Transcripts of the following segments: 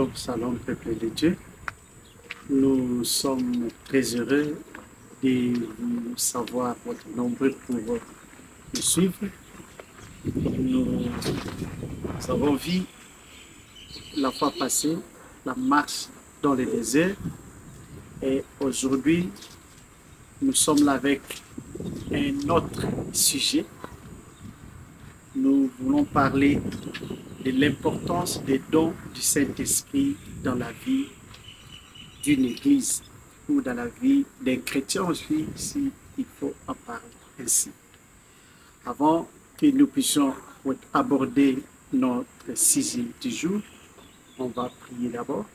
Shalom, shalom, peuple de Dieu. Nous sommes très heureux de vous savoir votre nombreux pour nous suivre. Nous avons vu la fois passée la marche dans le désert et aujourd'hui nous sommes là avec un autre sujet. Nous voulons parler de l'importance des dons du Saint-Esprit dans la vie d'une église ou dans la vie d'un chrétien aussi, si il faut en parler ainsi. Avant que nous puissions aborder notre sujet du jour, on va prier d'abord.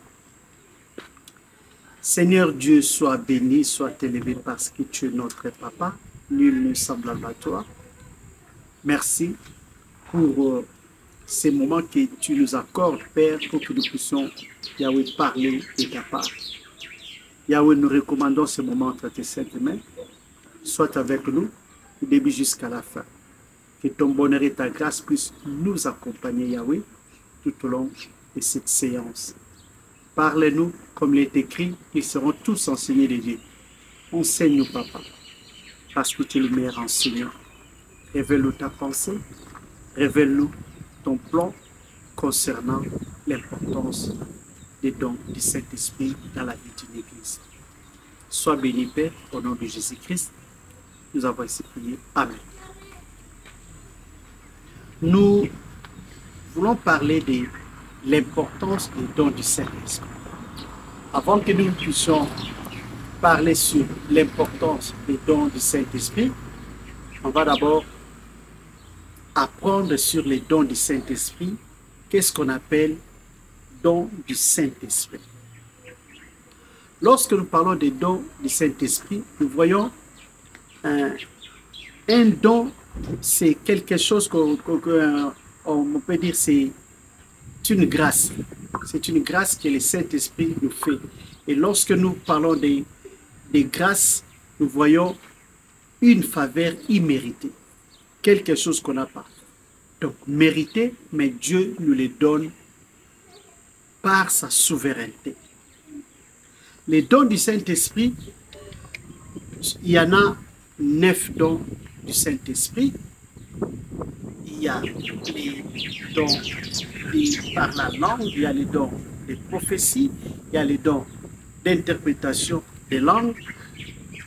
Seigneur Dieu, sois béni, sois élevé parce que tu es notre Papa, nul ne semblable à toi. Merci pour ces moments que tu nous accordes, Père, pour que nous puissions, Yahweh, parler de ta part. Yahweh, nous recommandons ce moment entre tes saintes mains. Sois avec nous, du début jusqu'à la fin. Que ton bonheur et ta grâce puissent nous accompagner, Yahweh, tout au long de cette séance. Parle-nous, comme il est écrit, ils seront tous enseignés de Dieu. Enseigne-nous, Papa, parce que tu es le meilleur enseignant. Révèle-nous ta pensée, révèle-nous ton plan concernant l'importance des dons du Saint-Esprit dans la vie d'une église. Sois béni, Père, au nom de Jésus-Christ. Nous avons ainsi prié. Amen. Nous voulons parler de l'importance des dons du Saint-Esprit. Avant que nous puissions parler sur l'importance des dons du Saint-Esprit, on va d'abord apprendre sur les dons du Saint-Esprit. Qu'est-ce qu'on appelle dons du Saint-Esprit? Lorsque nous parlons des dons du Saint-Esprit, nous voyons un don, c'est quelque chose qu'on peut dire, c'est une grâce. C'est une grâce que le Saint-Esprit nous fait. Et lorsque nous parlons des grâces, nous voyons une faveur imméritée. Quelque chose qu'on n'a pas. Donc, mérité, mais Dieu nous les donne par sa souveraineté. Les dons du Saint-Esprit, il y en a 9 dons du Saint-Esprit. Il y a les dons par la langue, il y a les dons de prophétie, il y a les dons d'interprétation des langues,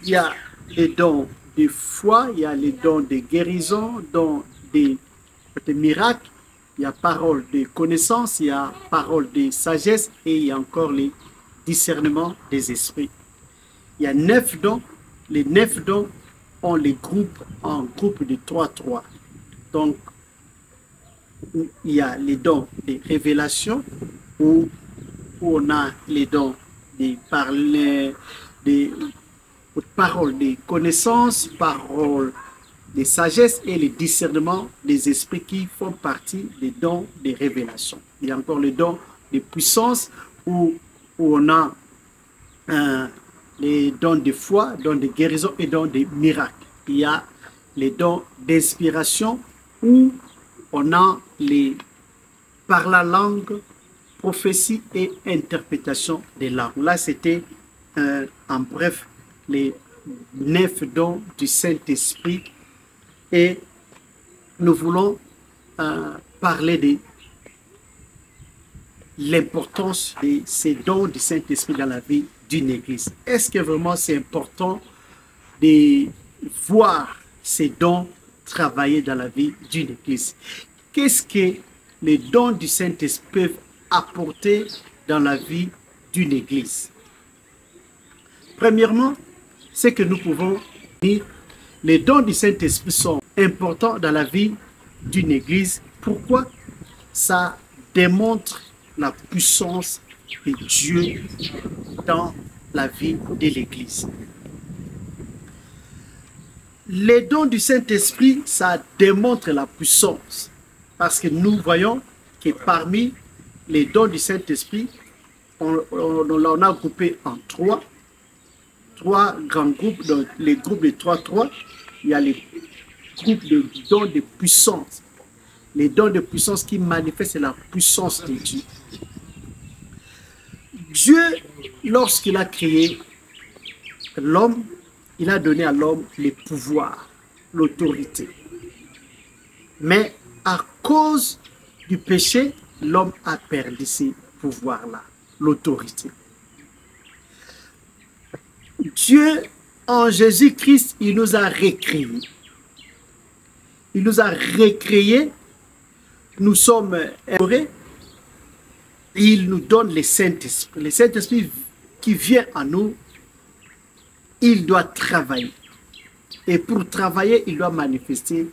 il y a les dons de foi, il y a les dons de guérison, dons de miracles, il y a parole de connaissance, il y a parole de sagesse et il y a encore les discernements des esprits. Il y a 9 dons. Les 9 dons, on les groupe en groupe de 3-3. Donc, il y a les dons de révélation où on a les dons de parler, parole de connaissance, parole de sagesse et le discernement des esprits qui font partie des dons de révélation. Il y a encore les dons de puissance où on a les dons de foi, dons de guérison et dons de miracles. Il y a les dons d'inspiration où on a les par la langue, prophétie et interprétation des langues. Là, c'était en bref les 9 dons du Saint-Esprit. Et nous voulons parler de l'importance de ces dons du Saint-Esprit dans la vie d'une église. Est-ce que vraiment c'est important de voir ces dons travailler dans la vie d'une église? Qu'est-ce que les dons du Saint-Esprit peuvent apporter dans la vie d'une église? Premièrement, c'est que nous pouvons dire les dons du Saint-Esprit sont importants dans la vie d'une église. Pourquoi? Ça démontre la puissance de Dieu dans la vie de l'église. Les dons du Saint-Esprit, ça démontre la puissance. Parce que nous voyons que parmi les dons du Saint-Esprit, on a groupé en 3 grands groupes. Donc les groupes de 3-3, il y a les groupes de dons de puissance. Les dons de puissance qui manifestent la puissance de Dieu. Dieu, lorsqu'il a créé l'homme, il a donné à l'homme les pouvoirs, l'autorité. Mais à cause du péché, l'homme a perdu ces pouvoirs-là, l'autorité. Dieu, en Jésus-Christ, il nous a recréés. Il nous a recréés. Nous sommes aimés. Il nous donne le Saint-Esprit. Le Saint-Esprit qui vient en nous, il doit travailler. Et pour travailler, il doit manifester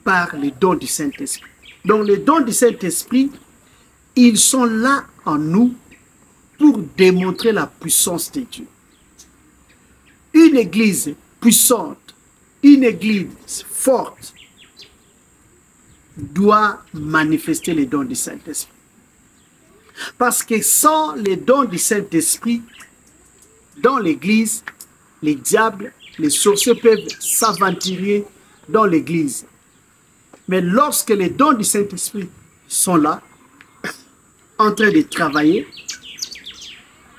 par les dons du Saint-Esprit. Donc les dons du Saint-Esprit, ils sont là en nous pour démontrer la puissance de Dieu. Une église puissante, une église forte, doit manifester les dons du Saint-Esprit. Parce que sans les dons du Saint-Esprit, dans l'église, les diables, les sorciers peuvent s'aventurer dans l'église. Mais lorsque les dons du Saint-Esprit sont là, en train de travailler,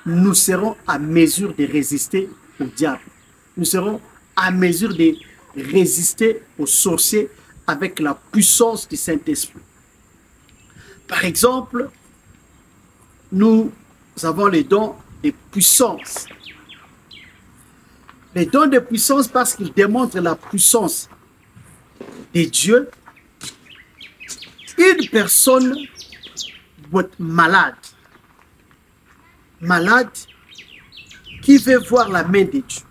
nous serons à mesure de résister au diable. Nous serons à mesure de résister aux sorciers avec la puissance du Saint-Esprit. Par exemple, nous avons les dons de puissance. Les dons de puissance parce qu'ils démontrent la puissance de Dieu. Une personne peut être malade, qui veut voir la main de Dieu.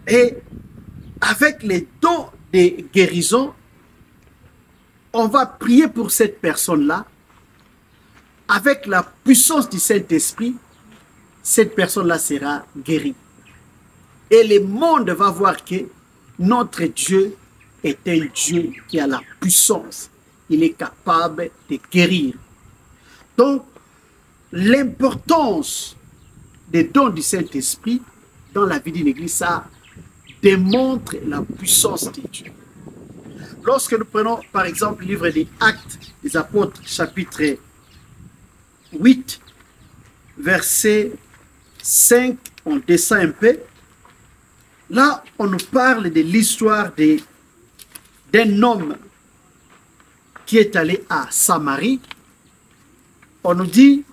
Et avec les dons de guérison, on va prier pour cette personne-là. Avec la puissance du Saint-Esprit, cette personne-là sera guérie. Et le monde va voir que notre Dieu est un Dieu qui a la puissance. Il est capable de guérir. Donc, l'importance des dons du Saint-Esprit dans la vie d'une église, ça démontre la puissance de Dieu. Lorsque nous prenons par exemple le livre des Actes des Apôtres, chapitre 8, verset 5, on descend un peu. Là, on nous parle de l'histoire d'un homme qui est allé à Samarie. On nous dit,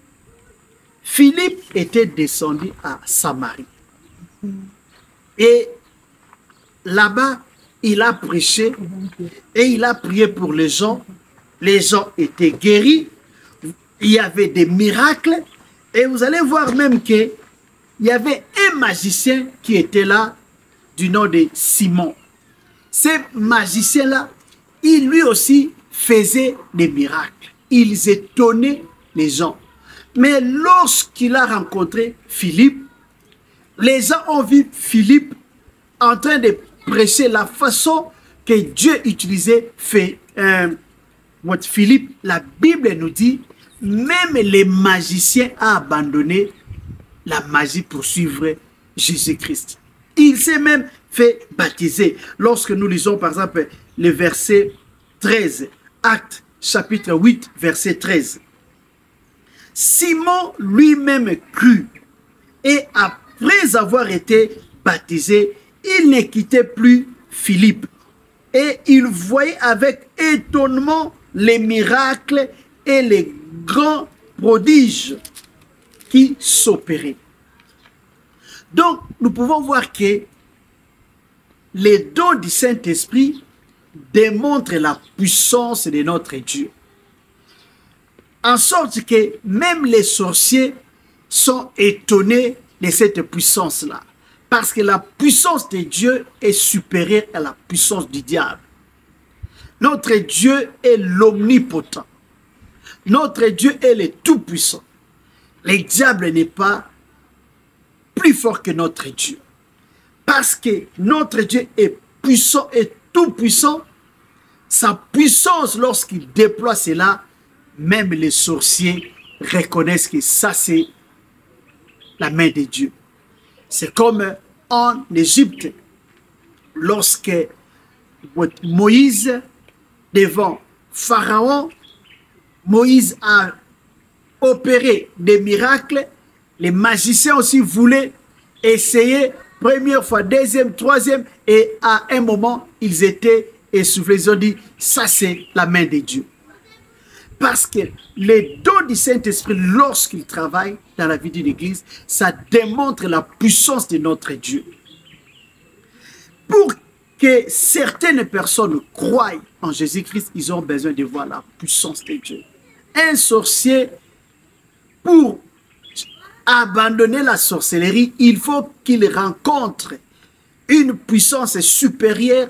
Philippe était descendu à Samarie. Et là-bas, il a prêché et il a prié pour les gens. Les gens étaient guéris. Il y avait des miracles. Et vous allez voir même qu'il y avait un magicien qui était là, du nom de Simon. Ce magicien-là, il lui aussi faisait des miracles. Ils étonnaient les gens. Mais lorsqu'il a rencontré Philippe, les gens ont vu Philippe en train de prêcher la façon que Dieu utilisait Philippe. La Bible nous dit, même les magiciens ont abandonné la magie pour suivre Jésus-Christ. Il s'est même fait baptiser. Lorsque nous lisons par exemple le verset 13, Actes chapitre 8, verset 13. Simon lui-même crut et après avoir été baptisé, il ne quittait plus Philippe. Et il voyait avec étonnement les miracles et les grands prodiges qui s'opéraient. Donc, nous pouvons voir que les dons du Saint-Esprit démontrent la puissance de notre Dieu. En sorte que même les sorciers sont étonnés de cette puissance-là. Parce que la puissance de Dieu est supérieure à la puissance du diable. Notre Dieu est l'omnipotent. Notre Dieu est le tout-puissant. Le diable n'est pas plus fort que notre Dieu. Parce que notre Dieu est puissant et tout-puissant, sa puissance, lorsqu'il déploie cela, même les sorciers reconnaissent que ça, c'est la main de Dieu. C'est comme en Égypte, lorsque Moïse, devant Pharaon, Moïse a opérer des miracles. Les magiciens aussi voulaient essayer, première fois, deuxième, troisième, et à un moment, ils étaient essoufflés. Ils ont dit, ça c'est la main de Dieu. Parce que les dons du Saint-Esprit, lorsqu'ils travaillent dans la vie d'une église, ça démontre la puissance de notre Dieu. Pour que certaines personnes croient en Jésus-Christ, ils ont besoin de voir la puissance de Dieu. Un sorcier, pour abandonner la sorcellerie, il faut qu'il rencontre une puissance supérieure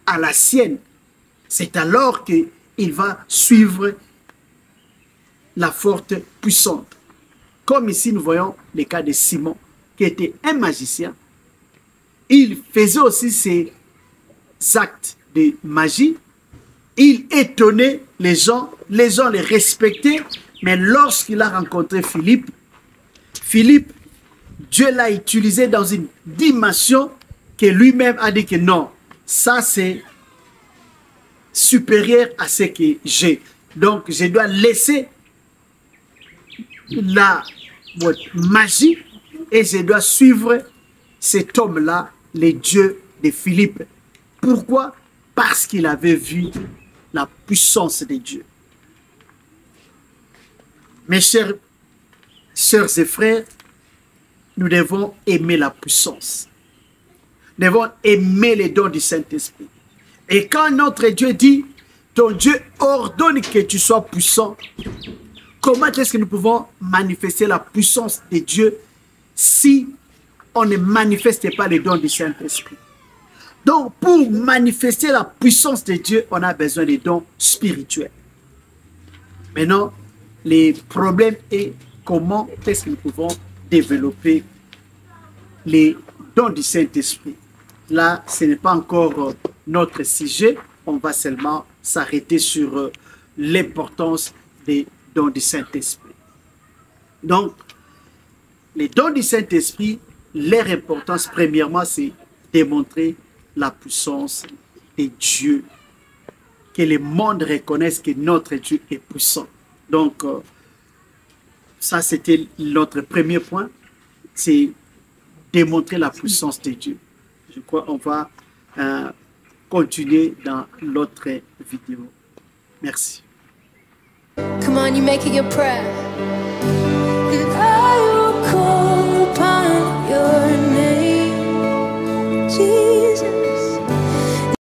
à la sienne. C'est alors qu'il va suivre la forte puissante. Comme ici, nous voyons le cas de Simon, qui était un magicien. Il faisait aussi ses actes de magie. Il étonnait les gens les respectaient. Mais lorsqu'il a rencontré Philippe, Dieu l'a utilisé dans une dimension que lui-même a dit que non, ça c'est supérieur à ce que j'ai. Donc je dois laisser la magie et je dois suivre cet homme-là, le Dieu de Philippe. Pourquoi? Parce qu'il avait vu la puissance de Dieu. Mes chers sœurs et frères, nous devons aimer la puissance. Nous devons aimer les dons du Saint-Esprit. Et quand notre Dieu dit, ton Dieu ordonne que tu sois puissant, comment est-ce que nous pouvons manifester la puissance de Dieu si on ne manifeste pas les dons du Saint-Esprit? Donc, pour manifester la puissance de Dieu, on a besoin des dons spirituels. Maintenant, le problème est comment est-ce que nous pouvons développer les dons du Saint-Esprit. Là, ce n'est pas encore notre sujet. On va seulement s'arrêter sur l'importance des dons du Saint-Esprit. Donc, les dons du Saint-Esprit, leur importance, premièrement, c'est démontrer la puissance de Dieu. Que le monde reconnaisse que notre Dieu est puissant. Donc, ça, c'était notre premier point. C'est démontrer la puissance de Dieu. Je crois qu'on va continuer dans l'autre vidéo. Merci. Come on, you make it your prayer.